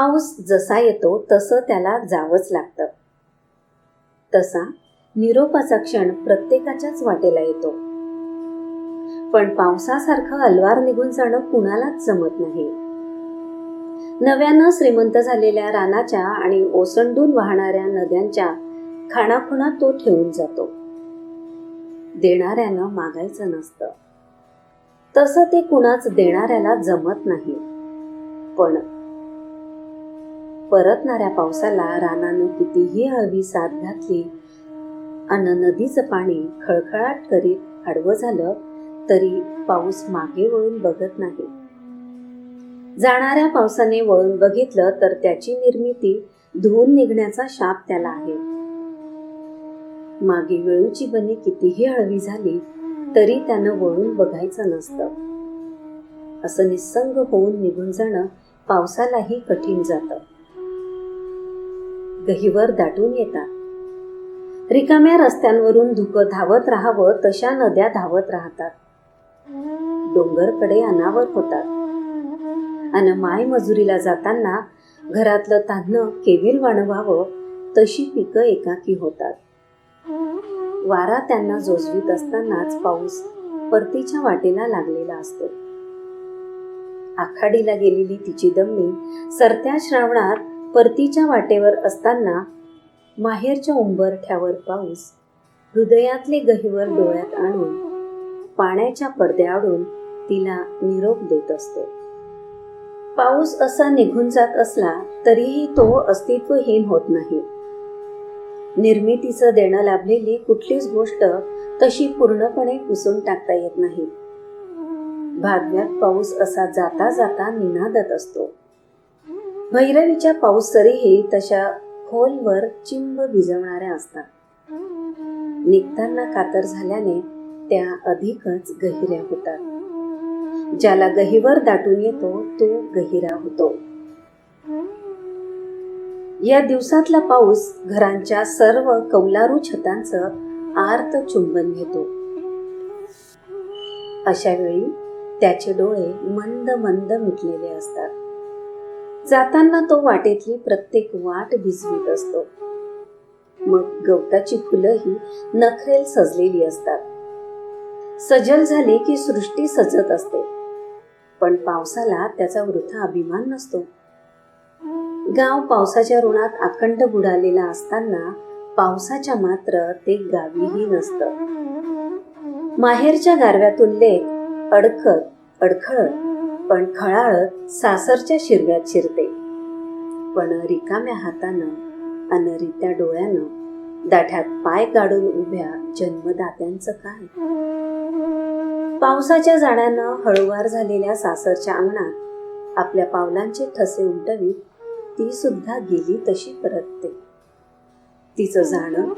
पाऊस जसा येतो तसं त्याला जावंच लागतं. तसा निरोपाचा क्षण प्रत्येकाच्याच वाटेला येतो. पण पावसासारखं अलवार निघून जाणं कुणालाच जमत नाही. नव्यानं श्रीमंत झालेल्या रानाच्या आणि ओसंडून वाहणाऱ्या नद्यांच्या खाणाखुणा तो ठेवून जातो. देणाऱ्यानं मागायचं नसतं. तसं ते कुणाच देणाऱ्याला जमत नाही. पण परतणाऱ्या पावसाला रानानं कितीही हळवी साथ घातली अन नदीचं पाणी खळखळाट करीत आडवं झालं तरी पाऊस मागे वळून बघत नाही. जाणाऱ्या पावसाने वळून बघितलं तर त्याची निर्मिती धुवून निघण्याचा शाप त्याला आहे. मागे वेळूची बने कितीही हळवी झाली तरी त्यानं वळून बघायचं नसतं. असं निस्संग होऊन निघून जाणं पावसालाही कठीण जातं. गहिवर दाटून येतात. रिकाम्या रस्त्यांवरून धुकं धावत राहावं तशा नद्या धावत राहतात. डोंगरकडे अनावर होतात. अन माय मजुरीला जाताना घरातलं तान्हं केविल वाणवावं तशी पिकं एकाकी होतात. वारा त्यांना जोजवीत असतानाच पाऊस परतीच्या वाटेला लागलेला असतो. आखाडीला गेलेली तिची दमणी सरत्या श्रावणात परतीच्या वाटेवर असताना माहेरच्या उंबरठ्यावर पाऊस हृदयातले गहिवर डोळ्यात आणून पाण्याच्या पडद्याआडून तिला निरोप देत असतो. पाऊस असा निघून जात असला तरीही तो अस्तित्वहीन होत नाही. निर्मितीचं देणं लाभलेली कुठलीच गोष्ट तशी पूर्णपणे पुसून टाकता येत नाही. भाग्यात पाऊस असा जाता जाता निनादत असतो. भैरवीच्या पाऊससरीही तशा खोलवर चिंब भिजवणाऱ्या असतात. निघताना कातर झाल्याने त्या अधिकच गहिऱ्या होतात. ज्याला गहिवर दाटून येतो तो गहिरा होतो. या दिवसातला पाऊस घरांच्या सर्व कौलारू छतांचं आर्त चुंबन घेतो. अशा वेळी त्याचे डोळे मंद मंद मिटलेले असतात. जाताना तो वाटेतली प्रत्येक वाट भिजवीत असतो. मग गवताची फुलंही नखरेल सजलेली असतात. सजल झाली की सृष्टी सजत असते. पण पावसाला त्याचा वृथा अभिमान नसतो. गाव पावसाच्या ऋणात अखंड बुडालेला असताना पावसाच्या मात्र ते गावीही नसतं. माहेरच्या गारव्यातून लेक अडखळत पण खळाळत सासरच्या शिरव्यात शिरते. पण रिकाम्या हातानं अन रित्या डोळ्यानं दाठ्यात पाय गाडून उभ्या जन्मदात्यांचं काय? पावसाच्या जाण्यानं हळूवार झालेल्या सासरच्या अंगणात आपल्या पावलांचे ठसे उमटवीत ती सुद्धा गेली तशी परतते. तिचं जाणं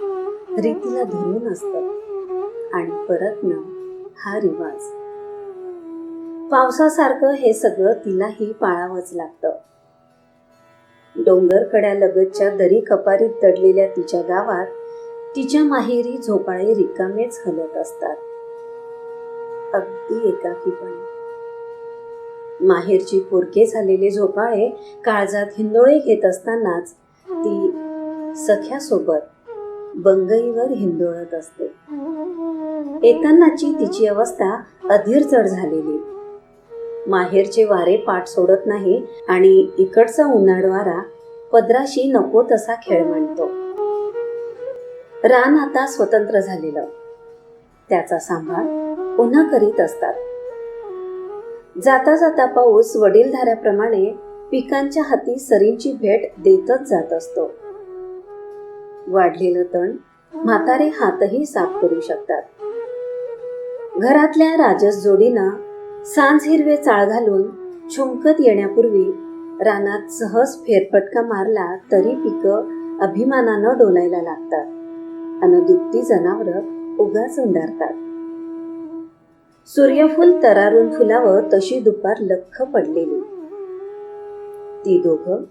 रीतीला धरून असतं आणि परतणं हा रिवाज. पावसासारखं हे सगळं तिलाही पाळावंच लागतं. डोंगरकड्या लगतच्या दरी कपारीत दडलेल्या तिच्या गावात तिच्या माहेरी झोपाळे रिकामेच हलत असतात. अगदी एकाकीपणे. माहेरची पोरके झालेले झोपाळे काळजात हिंदोळे घेत असतानाच ती सख्यासोबत बंगईवर हिंदोळत असते. येतानाची तिची अवस्था अधीर जड झालेली. माहेरचे वारे पाठ सोडत नाही आणि इकडचा उन्हाळ वारा पदराशी नको तसा खेळ मांडतो. रान आता स्वतंत्र झालेलं. त्याचा सांभाळ पुन्हा करीत असतात. जाता जाता पाऊस वडीलधाऱ्याप्रमाणे पिकांच्या हाती सरींची भेट देतच जात असतो. वाढलेलं तण म्हातारे हातही साफ करू शकतात. घरातल्या राजस जोडीनं सांज हिरवे चाळ घालून छुमकत येण्यापूर्वी रानात सहज फेरफटका मारला तरी पिकं अभिमानानं डोलायला लागतात अन दुभती जनावरं उगाच उंडारतात. सूर्यफूल तरारून फुलावं तशी दुपार लख्ख पडलेली. ती दोघं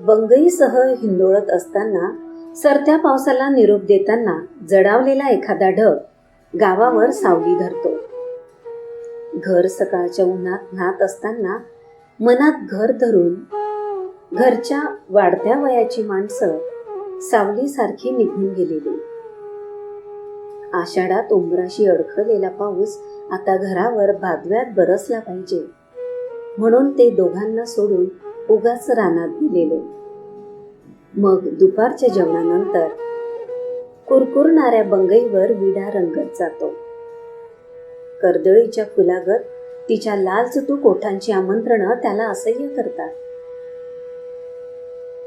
बंगईसह हिंदोळत असताना सरत्या पावसाला निरोप देताना जडावलेला एखादा ढग गावावर सावली धरतो. घर सकाळच्या उन्हात न्हात असताना मनात घर धरून घरच्या वाढत्या वयाची माणसं सावलीसारखी निघून गेलेली. आषाढात उंबराशी अडखलेला पाऊस आता घरावर भादव्यात बरसला पाहिजे म्हणून ते दोघांना सोडून उगाच रानात गेलेले. मग दुपारच्या जेवणानंतर कुरकुरणाऱ्या बंगईवर विडा रंगत जातो. कर्दळीच्या फुलागत तिच्या लाल चुटूक ओठांची आमंत्रणं त्याला असह्य करतात.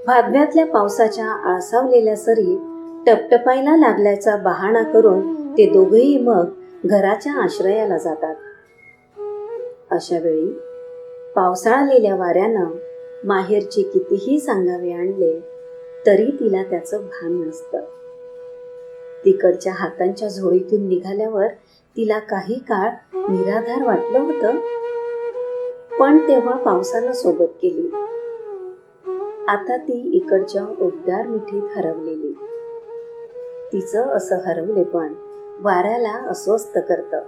भादव्यातल्या पावसाच्या आळसावलेल्या सरी टपटपायला लागल्याचा बहाणा करून ते दोघेही मग घराच्या आश्रयाला जातात. अशा वेळी पावसाळलेल्या वाऱ्यानं माहेरचे कितीही सांगावे आणले तरी तिला त्याचं भान नसतं. तिकडच्या हातांच्या झोळीतून निघाल्यावर तिला काही काळ निराधार वाटलं होतं, पण तेव्हा पावसानं सोबत केली. आता ती इकडच्या उबदार मिठीत हरवलेली. तिचं असं हरवलेपण वाऱ्याला अस्वस्थ करतं.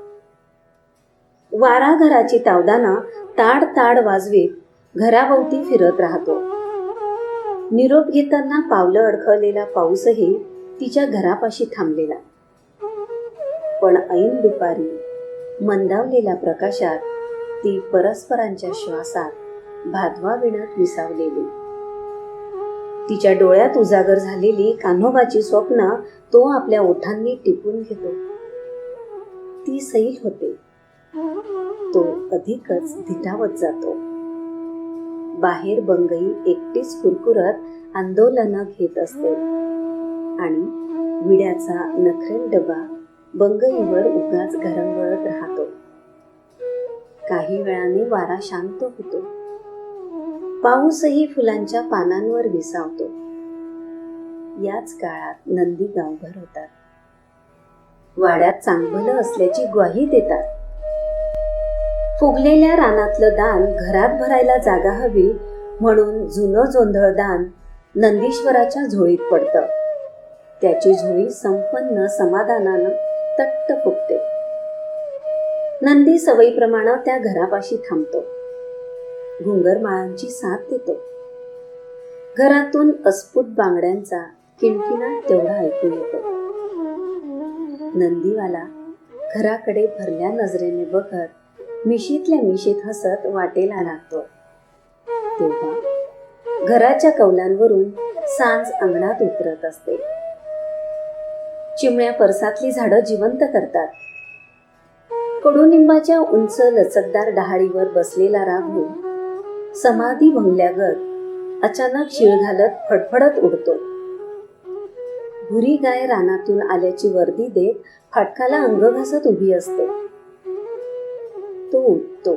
वारा घराची तावदानं ताड ताड वाजवीत घराभोवती फिरत राहतो. निरोप घेताना पावलं अडखळलेला पाऊसही तिच्या घरापाशी थांबलेला. पण ऐन दुपारी मंदावलेल्या प्रकाशात ती परस्परांच्या श्वासात भादवा विणत विसावलेली. तिच्या डोळ्यात उजागर झालेली कान्होबाची स्वप्न तो आपल्या ओठांनी टिपून घेतो. ती सैल होते. तो अधिकच धिटावत जातो. बाहेर बंगई एकटीच कुरकुरत आंदोलनं घेत असते आणि विड्याचा नखरेल डबा बंगईवर उगाच घरंगळत राहतो. काही वेळाने वारा शांत होतो. पाऊसही फुलांच्या पानांवर विसावतो. याच काळात नंदी गावभर होतात. वाड्यात चांगलं असल्याची ग्वाही देतात. फुगलेल्या रानातलं दान घरात भरायला जागा हवी म्हणून जुनं जोंधळ दान नंदीश्वराच्या झोळीत पडतं. त्याची झोळी संपन्न समाधानानं तट्ट फुगते. नंदी सवयीप्रमाणे त्या घरापाशी थांबतो. घुंगरमाळांची साथ देतो. घरातून अस्फुट बांगड्यांचा किणकिणाट तेवढा ऐकू येतो. नंदीवाला घराकडे भरल्या नजरेने बघत मिशीतल्या मिशीत हसत वाटेला लागतो. तेव्हा घराच्या कौलांवरून सांज अंगणात उतरत असते. चिमण्या परसातली झाडं जिवंत करतात. कडुनिंबाच्या उंच लचकदार डहाळीवर बसलेला राघू समाधी भंगल्यागत अचानक शिळ घालत फडफडत उडतो. भुरी गाय रानातून आल्याची वर्दी देत फाटकाला अंग घासत उभी असते. तो उठतो.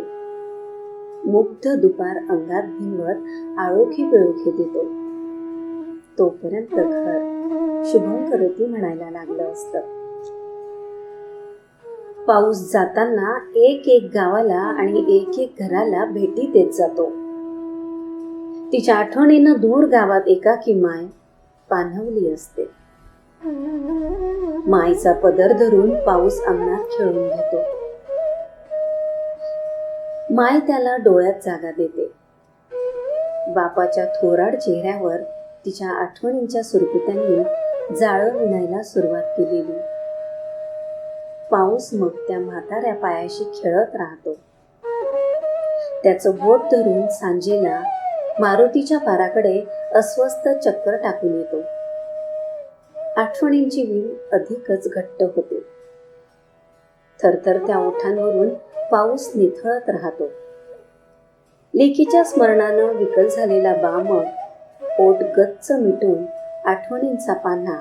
मुग्ध दुपार अंगात भिंवत आळोखी पिळोखी देतो. तोपर्यंत घर शुभंकरोती म्हणायला लागलं असतं. पाऊस जाताना एक एक गावाला आणि एक एक घराला भेटी देत जातो. तिच्या आठवणीनं दूर गावात एकाकी माय पाणवली असते. मायचा पदर धरून पाऊस अंगणात खेळून घेतो. माय त्याला डोळ्यात जागा देते. बापाच्या थोराड चेहऱ्यावर तिच्या आठवणींच्या सुरकुत्यांनी जाळं विणायला सुरुवात केलेली. पाऊस मग त्या म्हाताऱ्या पायाशी खेळत राहतो. त्याचं बोट धरून सांजेला मारुतीच्या पाराकडे अस्वस्थ चक्कर टाकून येतो. आठवणींची वीण अधिकच घट्ट होते. थरथर त्या ओठांवरून पाऊस निथळत राहतो. लेकीच्या स्मरणानं विकल झालेला बामट ओठ गच्च मिटून आठवणींचा पान्हा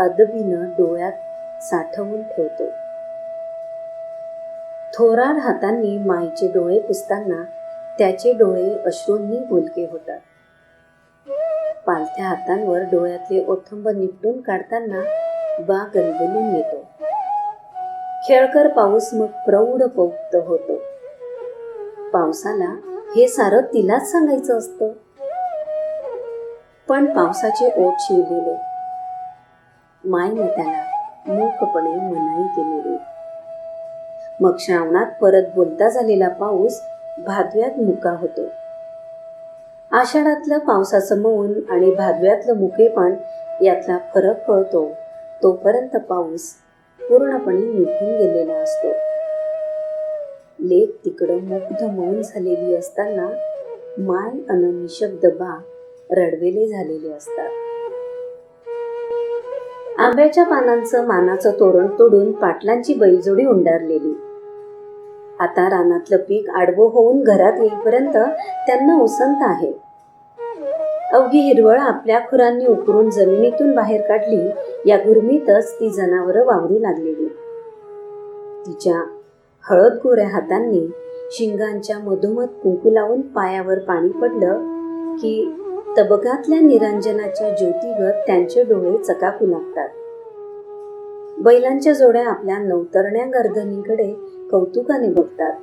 अदबीनं डोळ्यात साठवून ठेवतो. थोराड हातांनी माईचे डोळे पुसताना त्याचे डोळे अश्रूंनी बोलके होतात. पालथ्या हातांवर डोळ्यातले ओठंब निपटून काढताना बा गलबलून येतो. खेळकर पाऊस मग प्रौढ पोक्त होतो. पावसाला हे सारं तिलाच सांगायचं असतं, पण पावसाचे ओठ शिवलेले. मायने त्याला मूकपणे मनाई केलेली. मग श्रावणात परत बोलता झालेला पाऊस भादव्यात मुका होतो. आषाढातलं पावसाचं मौन आणि भादव्यातलं मुकेपण यातला फरक कळतो तोपर्यंत पाऊस पूर्णपणे निघून गेलेला असतो. लेक तिकडं मुग्ध मौन झालेली असताना माय अन निशब्द बा रडवेले झालेले असतात. आंब्याच्या पानांचं मानाचं तोरण तोडून पाटलांची बैलजोडी उंडारलेली. आता रानातलं पीक आडवं होऊन घरात येईपर्यंत त्यांना उसंत आहे. अवघी हिरवळ आपल्या खुरांनी उकरून जमिनीतून बाहेर काढली या गुरमीतच ती जनावरं वावरू लागलेली. तिच्या हळद गोऱ्या हातांनी शिंगांच्या मधोमध कुंकू लावून पायावर पाणी पडलं की तबकातल्या निरांजनाच्या ज्योतीगत त्यांचे डोळे चकाकू लागतात. बैलांच्या जोड्या आपल्या नवतरण्या गर्दनीकडे कौतुकाने बघतात.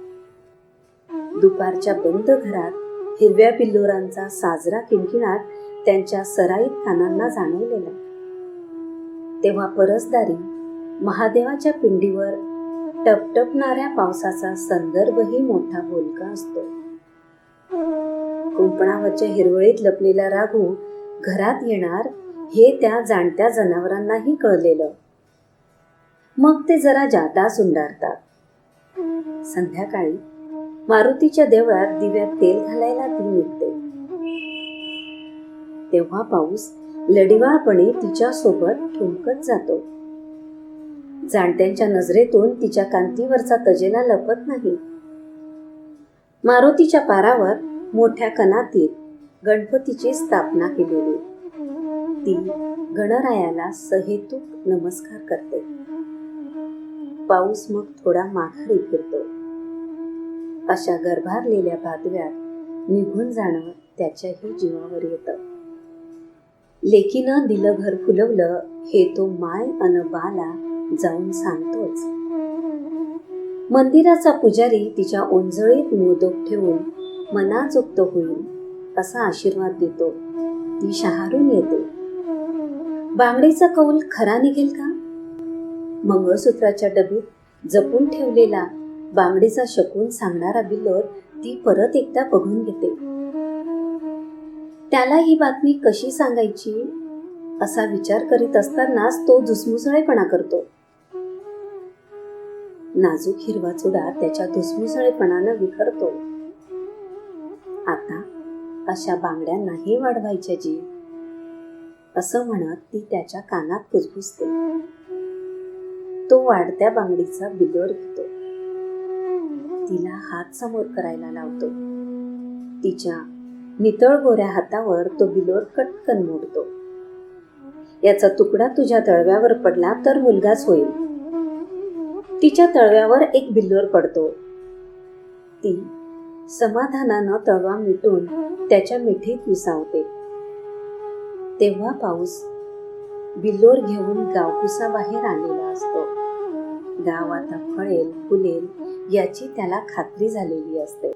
दुपारच्या बंद घरात हिरव्या पिल्लोरांचा साजरा किणकिणाट त्यांच्या सराईत कानांना जाणवलेला. तेव्हा परसदारी महादेवाच्या पिंडीवर टपटपणाऱ्या पावसाचा संदर्भही मोठा बोलका असतो. कुंपणावरच्या हिरवळीत लपलेला राघू घरात येणार हे त्या जाणत्या जनावरांनाही कळलेलं. मग ते जरा जादा सुंडारतात. संध्याकाळी मारुतीच्या देवळात दिव्यात तेल घालायला ती निघते. तेव्हा पाऊस लढिवाळपणे तिच्या सोबत ठुमकत जातो. जाणत्यांच्या नजरेतून तिच्या कांतीवरचा तजेला लपत नाही. मारुतीच्या पारावर मोठ्या कनातीत गणपतीची स्थापना केलेली. ती गणरायाला सहेतुक नमस्कार करते. पाऊस मग थोडा माघारी फिरतो. अशा गर्भारलेल्या भादव्यात निघून जाणं त्याच्याही जीवावर येतं. लेकीनं दिलं घर फुलवलं हे तो माय अन बाला जाऊन सांगतोच. मंदिराचा पुजारी तिच्या ओंजळीत मोदक ठेवून मनाचोक्त होईल असा आशीर्वाद देतो. ती शहारून येते. बांगडीचा कौल खरा निघेल का? मंगळसूत्राच्या डबीत जपून ठेवलेला बांगडीचा शकून सांगणारा बिल्लोर ती परत एकदा बघून घेते. त्याला ही बातमी कशी सांगायची असा विचार करीत असतानाच तो धुसमुसळेपणा करतो. नाजूक हिरवा चुडा त्याच्या धुसमुसळेपणानं विखरतो. आता अशा बांगड्या नाही वाढवायच्या जी, असं म्हणत ती त्याच्या कानात कुजबुजते. तो वाढत्या बांगडीचा बिल्लोर घेतो. तिला हात समोर करायला लावतो. तिच्या नितळ गोऱ्या हातावर तो बिल्लोर कटकन मोडतो. याचा तुकडा तुझ्या तळव्यावर पडला तर मुलगाच होईल. तिच्या तळव्यावर एक बिल्लोर पडतो. ती समाधानानं तळवा मिटून त्याच्या मिठीत विसावते. तेव्हा पाऊस बिल्लोर घेऊन गावकुसाबाहेर आलेला असतो. गाव आता फळेल फुलेल याची त्याला खात्री झालेली असते.